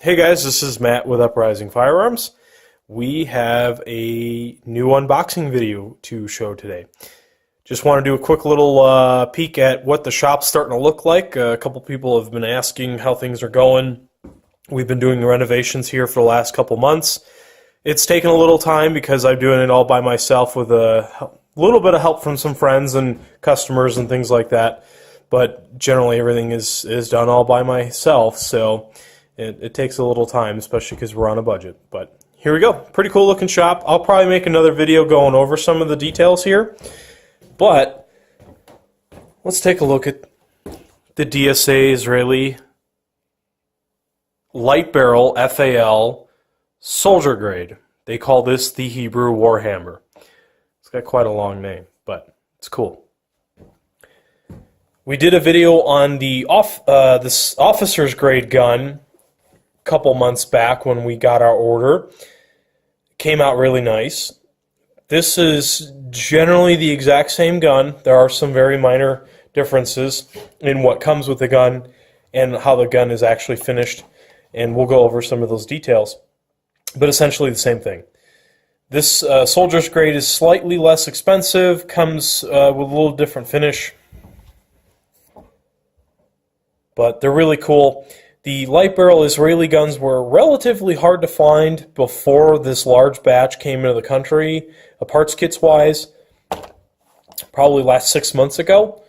Hey guys, this is Matt with Uprising Firearms. We have a new unboxing video to show today. Just want to do a quick little peek at what the shop's starting to look like. A couple people have been asking how things are going. We've been doing renovations here for the last couple months. It's taken a little time because I'm doing it all by myself with a little bit of help from some friends and customers and things like that. But generally everything is done all by myself, so it takes a little time, especially because we're on a budget. But here we go. Pretty cool looking shop. I'll probably make another video going over some of the details here. But let's take a look at the DSA Israeli light barrel FAL soldier grade. They call this the Hebrew Warhammer. It's got quite a long name, but it's cool. We did a video on the this officer's grade gun a couple months back when we got our order. It came out really nice. This is generally the exact same gun. There are some very minor differences in what comes with the gun and how the gun is actually finished, and we'll go over some of those details. But essentially the same thing. This soldier's grade is slightly less expensive, comes with a little different finish, but they're really cool. The light barrel Israeli guns were relatively hard to find before this large batch came into the country, parts kits wise, probably last 6 months ago.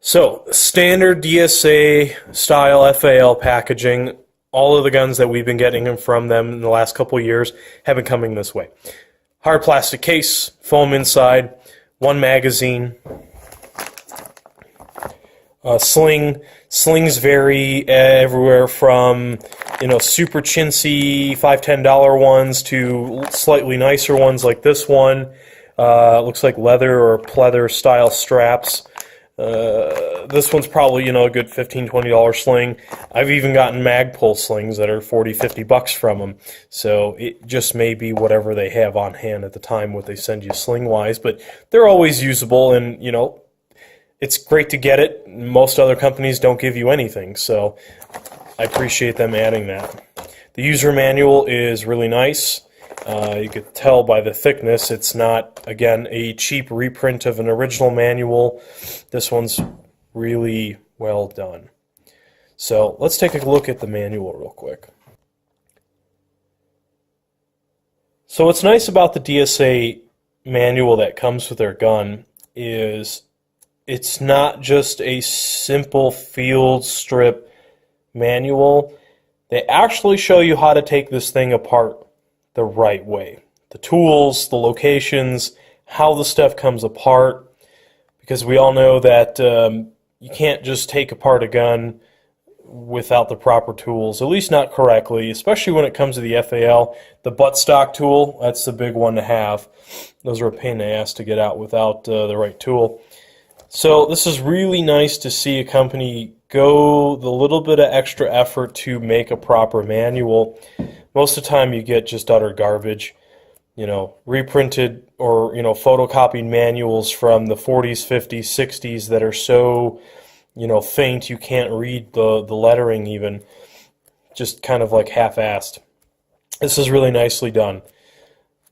So, standard DSA style FAL packaging. All of the guns that we've been getting from them in the last couple of years have been coming this way. Hard plastic case, foam inside, one magazine, slings vary everywhere from, super chintzy $5, $10 ones to slightly nicer ones like this one. Looks like leather or pleather style straps. This one's probably, a good $15, $20 sling. I've even gotten Magpul slings that are $40, $50 from them. So it just may be whatever they have on hand at the time, what they send you sling-wise. But they're always usable, and, it's great to get it. Most other companies don't give you anything, so I appreciate them adding that. The user manual is really nice. You could tell by the thickness it's not, again, a cheap reprint of an original manual. This one's really well done. So let's take a look at the manual real quick. So what's nice about the DSA manual that comes with their gun is it's not just a simple field strip manual. They actually show you how to take this thing apart the right way. The tools, the locations, how the stuff comes apart, because we all know that you can't just take apart a gun without the proper tools, at least not correctly, especially when it comes to the FAL. The buttstock tool, that's the big one to have. Those are a pain in the ass to get out without the right tool. So this is really nice to see a company go the little bit of extra effort to make a proper manual. Most of the time you get just utter garbage, reprinted or, photocopied manuals from the 40s, 50s, 60s that are so, faint you can't read the lettering even, just kind of like half-assed. This is really nicely done.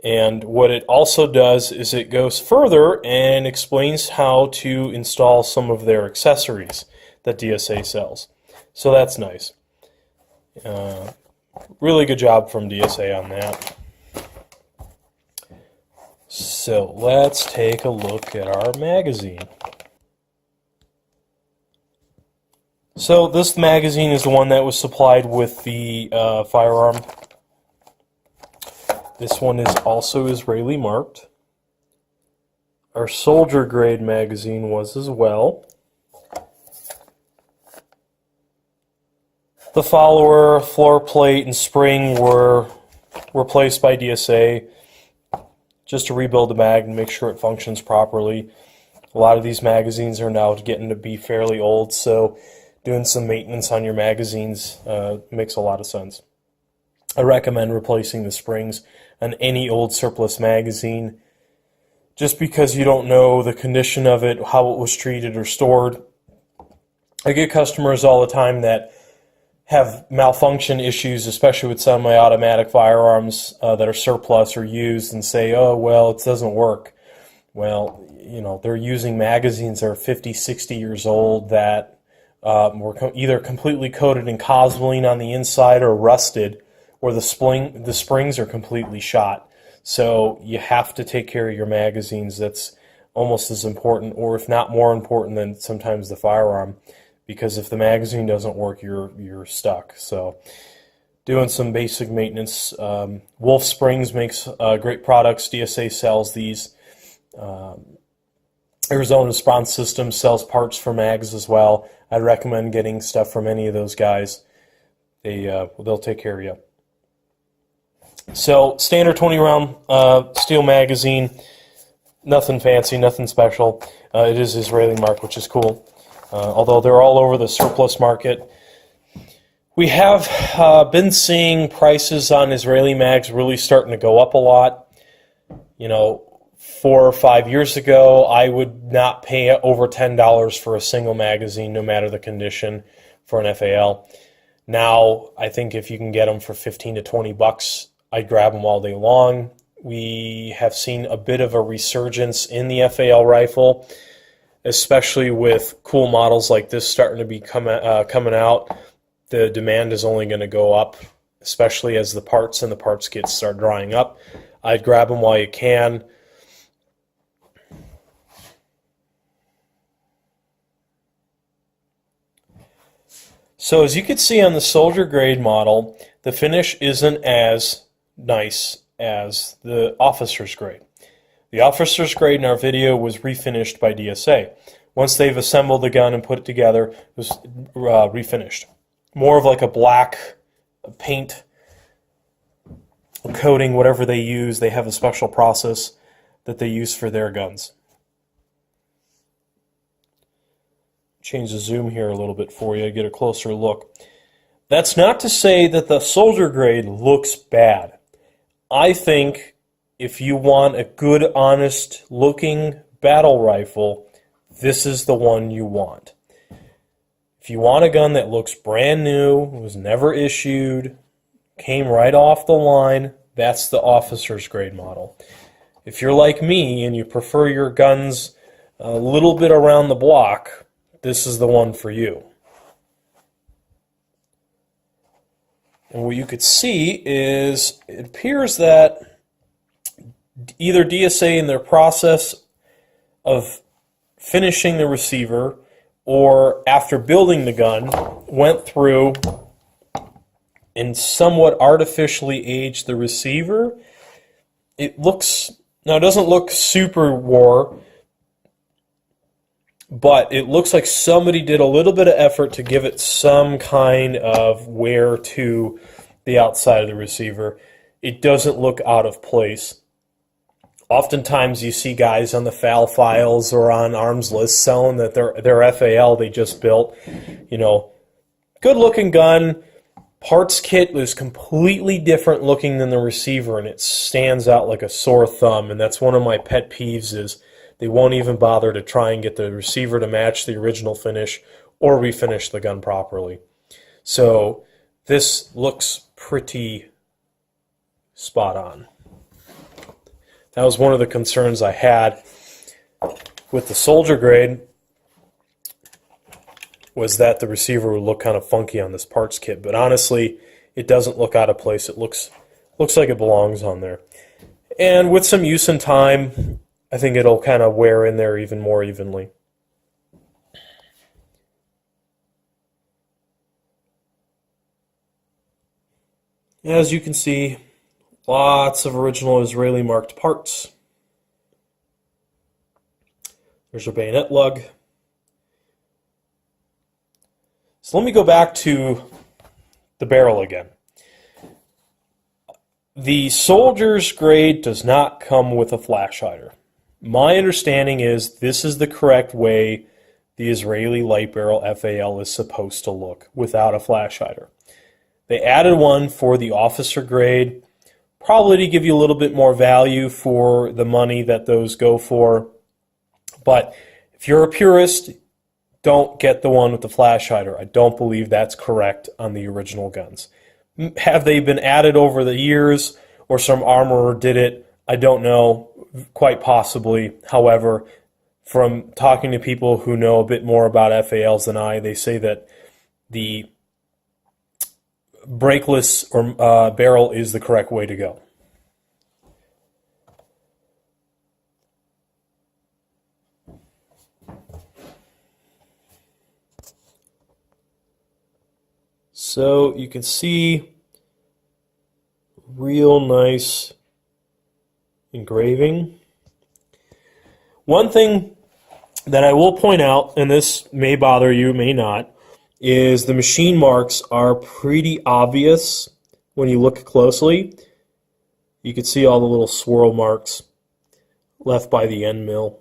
And what it also does is it goes further and explains how to install some of their accessories that DSA sells. So that's nice. Really good job from DSA on that. So let's take a look at our magazine. So this magazine is the one that was supplied with the firearm. This one is also Israeli marked. Our soldier grade magazine was as well. The follower, floor plate, and spring were replaced by DSA just to rebuild the mag and make sure it functions properly. A lot of these magazines are now getting to be fairly old, so doing some maintenance on your magazines makes a lot of sense. I recommend replacing the springs on any old surplus magazine, just because you don't know the condition of it, how it was treated or stored. I get customers all the time that have malfunction issues, especially with semi-automatic firearms that are surplus or used, and say, oh, well, it doesn't work. Well, you know, they're using magazines that are 50, 60 years old that were either completely coated in Cosmoline on the inside or rusted, or the springs are completely shot. So you have to take care of your magazines. That's almost as important, or if not more important than sometimes the firearm, because if the magazine doesn't work, you're stuck. So doing some basic maintenance. Wolf Springs makes great products. DSA sells these. Arizona Response Systems sells parts for mags as well. I'd recommend getting stuff from any of those guys. They'll take care of you. So standard 20-round steel magazine, nothing fancy, nothing special. It is Israeli mark, which is cool. Although they're all over the surplus market. We have been seeing prices on Israeli mags really starting to go up a lot. You know, 4 or 5 years ago, I would not pay over $10 for a single magazine, no matter the condition, for an FAL. Now, I think if you can get them for 15 to 20 bucks, I'd grab them all day long. We have seen a bit of a resurgence in the FAL rifle, especially with cool models like this starting to be coming out. The demand is only going to go up, especially as the parts and the parts kits start drying up. I'd grab them while you can. So as you can see on the soldier grade model, the finish isn't as nice as the officer's grade. The officer's grade in our video was refinished by DSA. Once they've assembled the gun and put it together, it was refinished. More of like a black paint coating, whatever they use. They have a special process that they use for their guns. Change the zoom here a little bit for you, get a closer look. That's not to say that the soldier grade looks bad. I think if you want a good, honest looking battle rifle, this is the one you want. If you want a gun that looks brand new, was never issued, came right off the line, that's the officer's grade model. If you're like me and you prefer your guns a little bit around the block, this is the one for you. And what you could see is it appears that either DSA in their process of finishing the receiver or after building the gun went through and somewhat artificially aged the receiver. It doesn't look super war, but it looks like somebody did a little bit of effort to give it some kind of wear to the outside of the receiver. It doesn't look out of place. Oftentimes you see guys on the FAL files or on arms lists selling that their FAL they just built. You know, good looking gun, parts kit was completely different looking than the receiver, and it stands out like a sore thumb. And that's one of my pet peeves is they won't even bother to try and get the receiver to match the original finish or refinish the gun properly. So this looks pretty spot on. That was one of the concerns I had with the soldier grade, was that the receiver would look kind of funky on this parts kit. But honestly, it doesn't look out of place. It looks like it belongs on there. And with some use and time, I think it'll kind of wear in there even more evenly. As you can see, lots of original Israeli marked parts. There's our bayonet lug. So let me go back to the barrel again. The soldier's grade does not come with a flash hider. My understanding is this is the correct way the Israeli light barrel FAL is supposed to look without a flash hider. They added one for the officer grade, probably to give you a little bit more value for the money that those go for. But if you're a purist, don't get the one with the flash hider. I don't believe that's correct on the original guns. Have they been added over the years, or some armorer did it? I don't know, quite possibly. However, from talking to people who know a bit more about FALs than I, they say that the brakeless or barrel is the correct way to go. So you can see real nice engraving. One thing that I will point out, and this may bother you, may not, is the machine marks are pretty obvious when you look closely. You can see all the little swirl marks left by the end mill.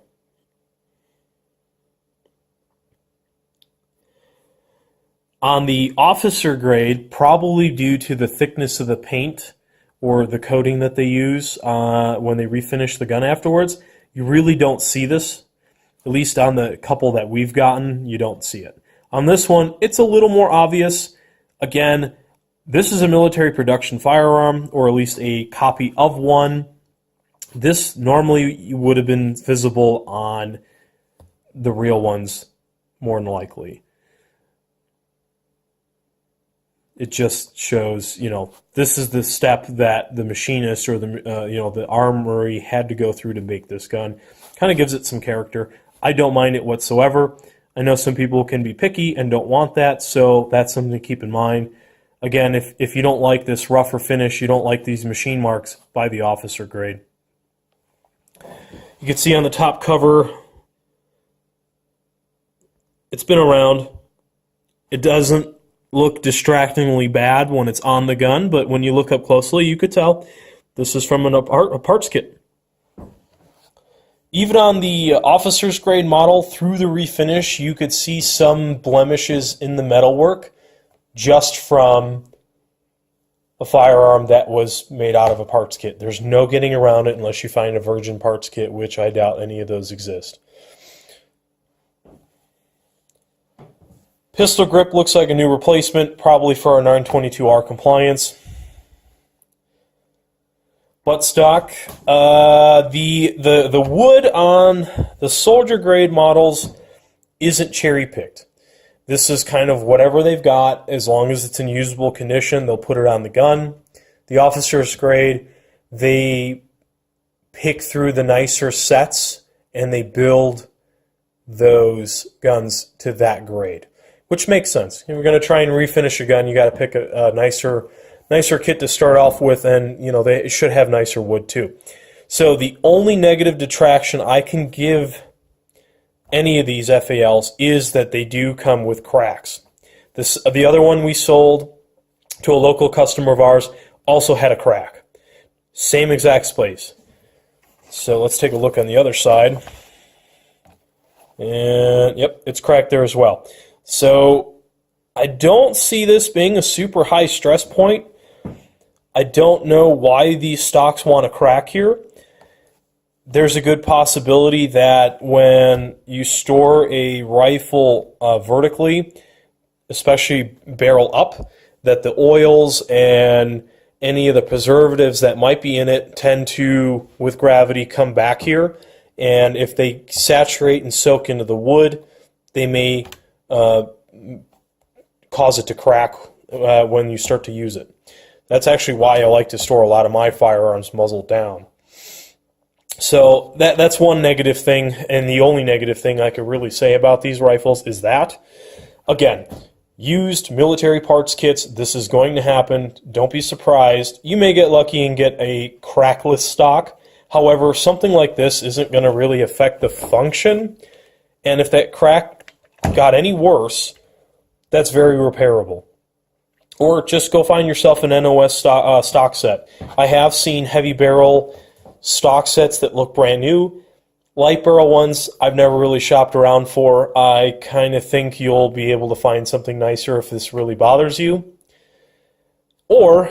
On the officer grade, probably due to the thickness of the paint or the coating that they use when they refinish the gun afterwards, you really don't see this. At least on the couple that we've gotten, you don't see it. On this one, it's a little more obvious. Again, this is a military production firearm, or at least a copy of one. This normally would have been visible on the real ones, more than likely. It just shows, this is the step that the machinist or the armory had to go through to make this gun. Kind of gives it some character. I don't mind it whatsoever. I know some people can be picky and don't want that, so that's something to keep in mind. Again, if you don't like this rougher finish, you don't like these machine marks, buy the officer grade. You can see on the top cover, it's been around. It doesn't look distractingly bad when it's on the gun, but when you look up closely, you could tell this is from a parts kit. Even on the officer's grade model, through the refinish, you could see some blemishes in the metalwork just from a firearm that was made out of a parts kit. There's no getting around it unless you find a virgin parts kit, which I doubt any of those exist. Pistol grip looks like a new replacement, probably for our 922R compliance. Buttstock. The wood on the soldier grade models isn't cherry picked. This is kind of whatever they've got. As long as it's in usable condition, they'll put it on the gun. The officer's grade, they pick through the nicer sets and they build those guns to that grade, which makes sense. If you're going to try and refinish a gun, you got to pick a nicer kit to start off with, and they should have nicer wood too. So the only negative detraction I can give any of these FALs is that they do come with cracks. The other one we sold to a local customer of ours also had a crack. Same exact space. So let's take a look on the other side. And yep, it's cracked there as well. So I don't see this being a super high stress point. I don't know why these stocks want to crack here. There's a good possibility that when you store a rifle vertically, especially barrel up, that the oils and any of the preservatives that might be in it tend to, with gravity, come back here. And if they saturate and soak into the wood, they may cause it to crack when you start to use it. That's actually why I like to store a lot of my firearms muzzled down. So that's one negative thing, and the only negative thing I could really say about these rifles is that, again, used military parts kits, this is going to happen. Don't be surprised. You may get lucky and get a crackless stock. However, something like this isn't going to really affect the function, and if that crack got any worse, that's very repairable. Or just go find yourself an NOS stock set. I have seen heavy barrel stock sets that look brand new. Light barrel ones I've never really shopped around for. I kind of think you'll be able to find something nicer if this really bothers you. Or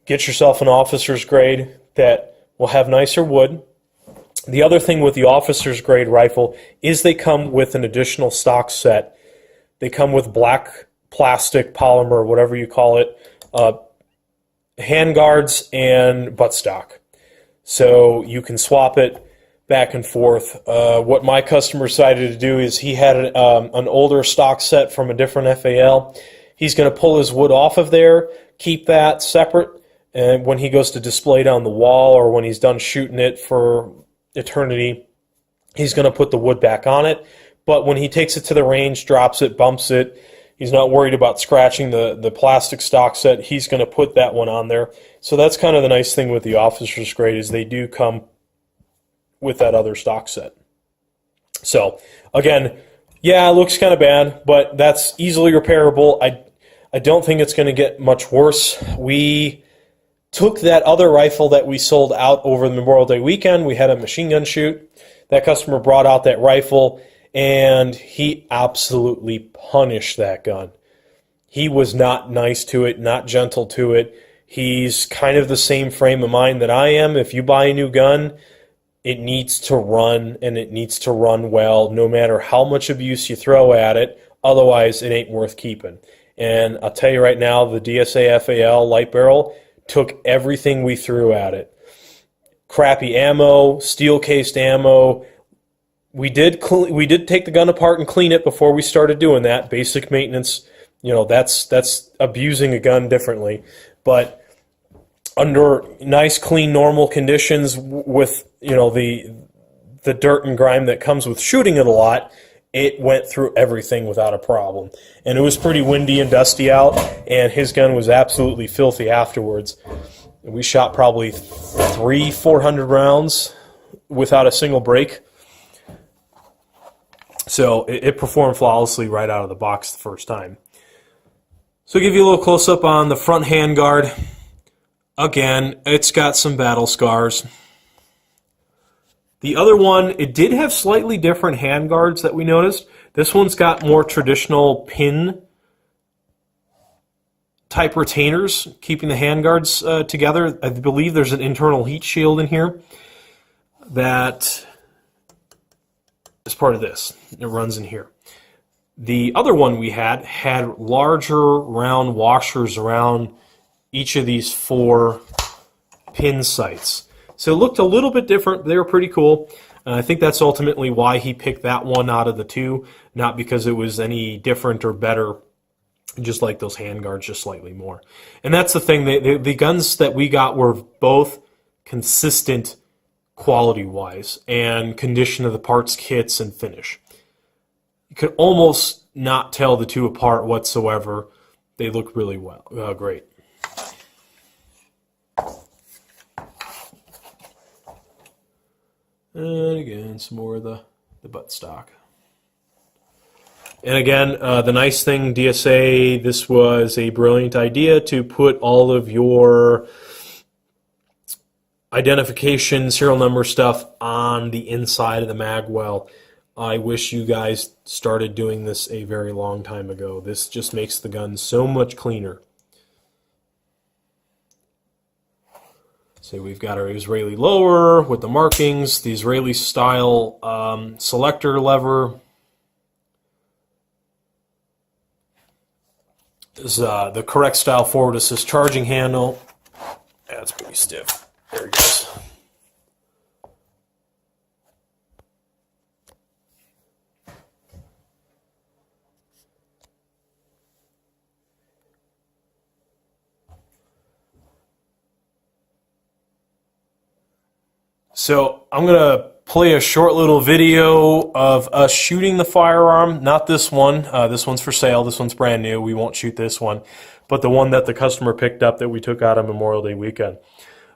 get yourself an officer's grade that will have nicer wood. The other thing with the officer's grade rifle is they come with an additional stock set. They come with black plastic, polymer, whatever you call it, handguards and buttstock. So you can swap it back and forth. What my customer decided to do is he had an older stock set from a different FAL. He's going to pull his wood off of there, keep that separate, and when he goes to display it on the wall or when he's done shooting it for eternity, he's going to put the wood back on it. But when he takes it to the range, drops it, bumps it, he's not worried about scratching the plastic stock set. He's going to put that one on there. So that's kind of the nice thing with the officer's grade is they do come with that other stock set. So again, yeah, it looks kind of bad, but that's easily repairable. I don't think it's going to get much worse. We took that other rifle that we sold out over the Memorial Day weekend. We had a machine gun shoot. That customer brought out that rifle, and he absolutely punished that gun. He was not nice to it, not gentle to it. He's kind of the same frame of mind that I am. If you buy a new gun, it needs to run, and it needs to run well, no matter how much abuse you throw at it. Otherwise, it ain't worth keeping. And I'll tell you right now, the DSA FAL light barrel took everything we threw at it. Crappy ammo, steel-cased ammo. We did take the gun apart and clean it before we started doing that. Basic maintenance, you know, that's abusing a gun differently. But under nice, clean, normal conditions with, you know, the dirt and grime that comes with shooting it a lot, it went through everything without a problem. And it was pretty windy and dusty out, and his gun was absolutely filthy afterwards. We shot probably 400 rounds without a single break. So it performed flawlessly right out of the box the first time. So I'll give you a little close-up on the front handguard. Again, it's got some battle scars. The other one, it did have slightly different handguards that we noticed. This one's got more traditional pin type retainers, keeping the handguards together. I believe there's an internal heat shield in here that is part of this. It runs in here. The other one we had larger round washers around each of these 4 pin sights. So it looked a little bit different. They were pretty cool. I think that's ultimately why he picked that one out of the 2, not because it was any different or better, just like those handguards, just slightly more. And that's the thing. The guns that we got were both consistent quality-wise and condition of the parts, kits, and finish. You could almost not tell the 2 apart whatsoever. They look really great. And again, some more of the buttstock. And again, the nice thing, DSA, this was a brilliant idea to put all of your identification, serial number stuff on the inside of the mag well. I wish you guys started doing this a very long time ago. This just makes the gun so much cleaner. So we've got our Israeli lower with the markings, the Israeli style selector lever. This is the correct style forward assist charging handle. That's pretty stiff. There it goes. So I'm going to play a short little video of us shooting the firearm. Not this one. This one's for sale. This one's brand new. We won't shoot this one. But the one that the customer picked up that we took out on Memorial Day weekend.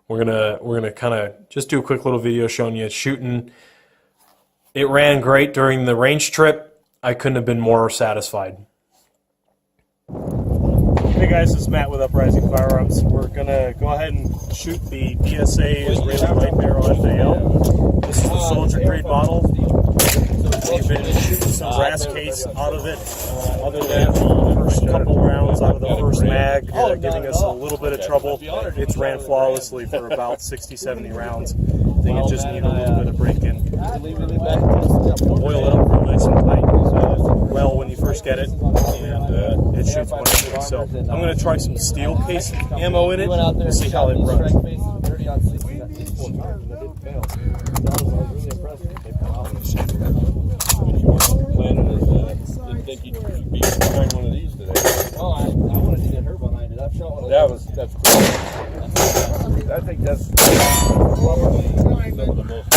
We're gonna kind of just do a quick little video showing you shooting. It ran great during the range trip. I couldn't have been more satisfied. Hey guys, this is Matt with Uprising Firearms. We're going to go ahead and shoot the DSA Israeli light barrel FAL. This is the soldier grade model. We've been shooting some brass case out of it. Other than the first couple rounds out of the first mag, giving us a little bit of trouble, it's ran flawlessly for about 60-70 rounds. I think it just needed a little bit of break-in. Oil it up real nice and tight, well when you first get it, and it shoots wonderfully. So I'm going to try some steel case ammo in it and see how it runs. Didn't think you'd be trying one of these today. Oh, I wanted to get her behind it. I've shot one of That's cool. I think that's probably some of the most.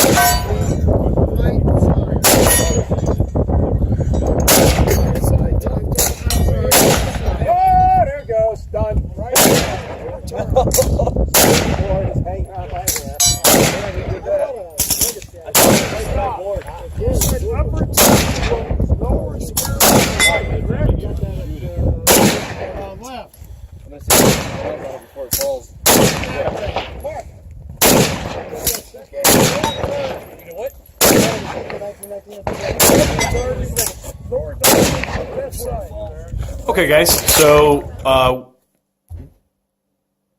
Oh, there it goes. Done. Right there. Boy, just hanging out right there. Before it falls. Okay, guys, so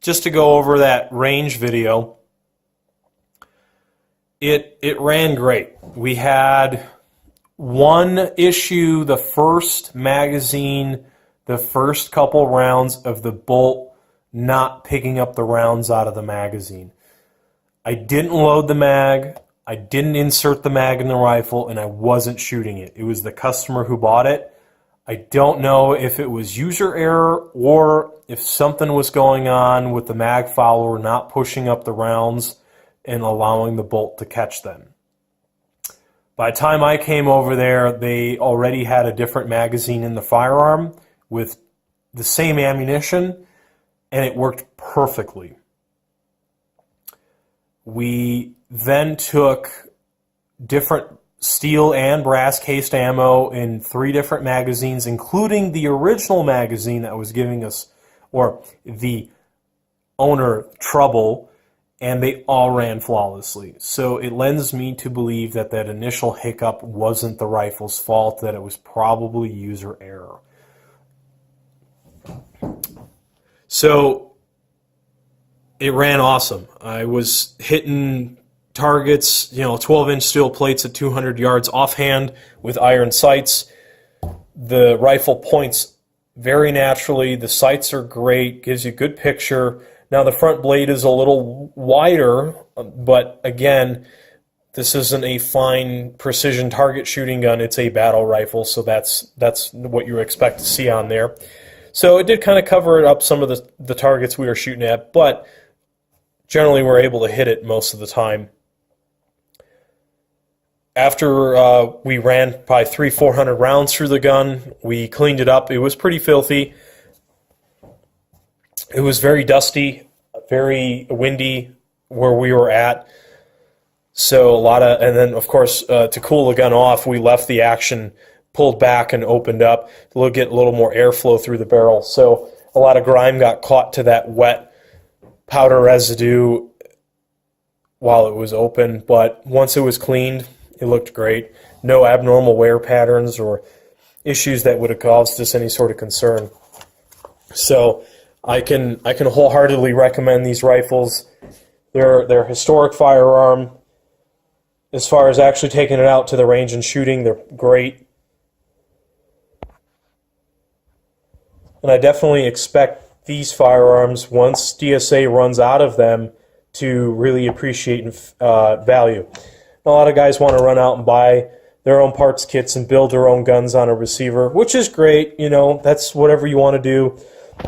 just to go over that range video, it ran great. We had one issue, the first magazine, the first couple rounds of the bolt not picking up the rounds out of the magazine. I didn't load the mag, I didn't insert the mag in the rifle, and I wasn't shooting it. It was the customer who bought it. I don't know if it was user error or if something was going on with the mag follower not pushing up the rounds and allowing the bolt to catch them. By the time I came over there, they already had a different magazine in the firearm with the same ammunition, and it worked perfectly. We then took different steel and brass cased ammo in 3 different magazines, including the original magazine that was giving us, or the owner, trouble, and they all ran flawlessly. So it lends me to believe that that initial hiccup wasn't the rifle's fault, that it was probably user error. So it ran awesome. I was hitting targets, 12-inch steel plates at 200 yards offhand with iron sights. The rifle points very naturally. The sights are great, gives you a good picture. Now the front blade is a little wider, but again, this isn't a fine precision target shooting gun. It's a battle rifle, so that's what you expect to see on there. So it did kind of cover up some of the targets we were shooting at, but generally we're able to hit it most of the time. After we ran probably 300-400 rounds through the gun, we cleaned it up. It was pretty filthy. It was very dusty, very windy where we were at. So and then of course to cool the gun off, we left the action pulled back and opened up to get a little more airflow through the barrel. So a lot of grime got caught to that wet powder residue while it was open, but once it was cleaned, it looked great. No abnormal wear patterns or issues that would have caused us any sort of concern. So I can wholeheartedly recommend these rifles. They're a historic firearm. As far as actually taking it out to the range and shooting, they're great. And I definitely expect these firearms, once DSA runs out of them, to really appreciate value. A lot of guys want to run out and buy their own parts kits and build their own guns on a receiver, which is great. That's whatever you want to do.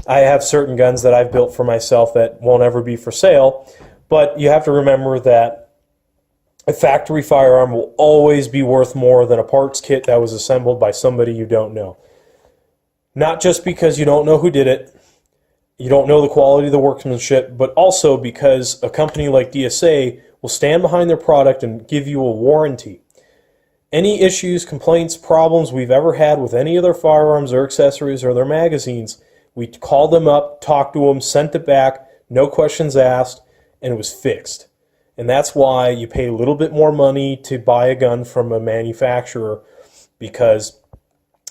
I have certain guns that I've built for myself that won't ever be for sale, but you have to remember that a factory firearm will always be worth more than a parts kit that was assembled by somebody you don't know. Not just because you don't know who did it, you don't know the quality of the workmanship, but also because a company like DSA will stand behind their product and give you a warranty. Any issues, complaints, problems we've ever had with any of their firearms or accessories or their magazines, we called them up, talked to them, sent it back, no questions asked, and it was fixed. And that's why you pay a little bit more money to buy a gun from a manufacturer, because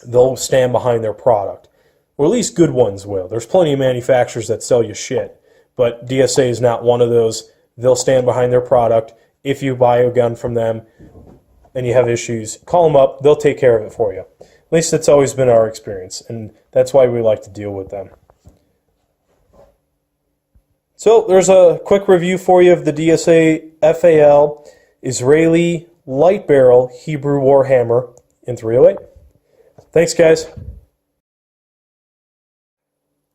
they'll stand behind their product. Or at least good ones will. There's plenty of manufacturers that sell you shit, but DSA is not one of those. They'll stand behind their product. If you buy a gun from them and you have issues, call them up. They'll take care of it for you. At least that's always been our experience, and that's why we like to deal with them. So there's a quick review for you of the DSA FAL Israeli Light Barrel Hebrew Warhammer in 308. Thanks, guys.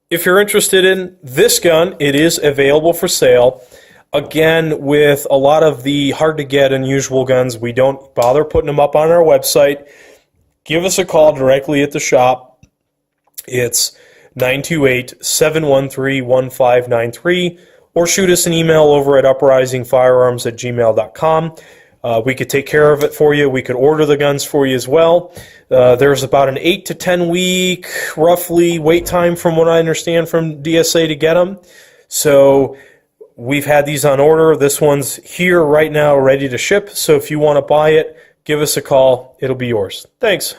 If you're interested in this gun, it is available for sale. Again, with a lot of the hard-to-get, unusual guns, we don't bother putting them up on our website. Give us a call directly at the shop. It's 928-713-1593, or shoot us an email over at uprisingfirearms@gmail.com. We could take care of it for you. We could order the guns for you as well. There's about an 8 to 10 week, roughly, wait time from what I understand from DSA to get them. So we've had these on order. This one's here right now, ready to ship. So if you want to buy it, give us a call. It'll be yours. Thanks.